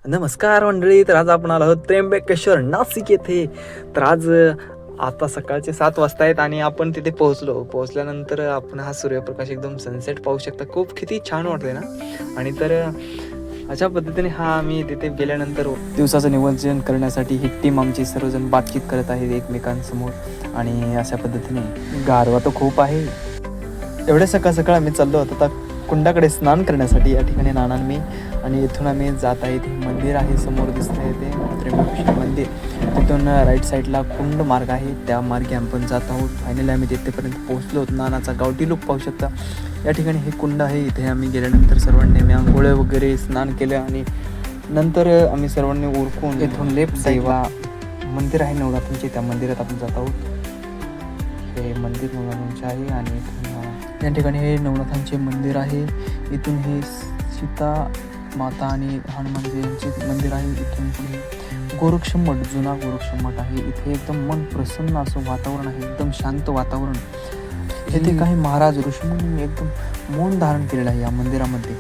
नमस्कार मंडळी. तर आज आपण आलो आहोत त्र्यंबकेश्वर नाशिक येथे. तर आज आता सकाळचे 7 वाजता आहेत आणि आपण तिथे पोहोचल्यानंतर आपण हा सूर्यप्रकाश एकदम सनसेट पाहू शकता. खूप किती छान वाटतंय ना. आणि तर अशा पद्धतीने आम्ही तिथे गेल्यानंतर दिवसाचं नियोजन करण्यासाठी ही टीम आमची सर्वजण बातचीत करत आहेत एकमेकांसमोर. आणि अशा पद्धतीने गारवा तर खूप आहे. एवढ्या सकाळ सकाळ आम्ही चाललो होतो आता कुंडाकडे स्नान करण्यासाठी. या ठिकाणी नाना मी आणि इथून आम्ही जात आहे. ते मंदिर आहे समोर दिसत आहे ते त्र्यंबकेश्वर मंदिर. तिथून राईट साईडला कुंड मार्ग आहे, त्या मार्गे आपण जात आहोत. फायनली आम्ही तिथेपर्यंत पोहोचलो होतो. नानाचा गावठी लुक पाहू शकता. या ठिकाणी हे कुंड आहे. इथे आम्ही गेल्यानंतर सर्वांनी आम्ही आंघोळ वगैरे स्नान केलं आणि नंतर आम्ही सर्वांनी उरकून इथून लेफ्ट साईडला मंदिर आहे नवनाथांचे, त्या मंदिरात आपण जात आहोत. हे मंदिर नवनाथांचे आहे आणि इथून या ठिकाणी हे नवनाथांचे मंदिर आहे. इथून हे सीता माता आणि हनुमानजी यांचे मंदिर आहे. इथून पुढे गोरक्षम मठ, जुना गोरक्षम मठ आहे. इथे एकदम मन प्रसन्न असं वातावरण आहे, एकदम शांत वातावरण. इथे काही महाराज ऋषीमुनी एकदम मौन धारण केलेलं आहे या मंदिरामध्ये.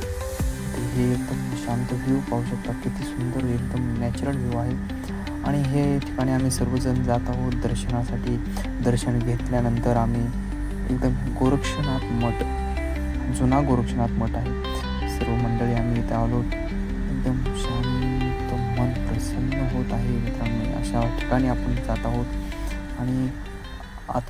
हे एकदम शांत व्ह्यू पाहू शकता, किती सुंदर एकदम नॅचरल व्ह्यू आहे. आणि हे ठिकाणी आम्ही सर्वजण जात आहोत दर्शनासाठी. दर्शन घेतल्यानंतर आम्ही एकदम गोरक्षनाथ मठ, जुना गोरक्षनाथ मठ आहे. सर्व मंडळी आम्ही इथे आलो. एकदम शांत मन प्रसन्न होत आहे मित्रांनो. अशा ठिकाणी आपण जात आहोत आणि आतमध्ये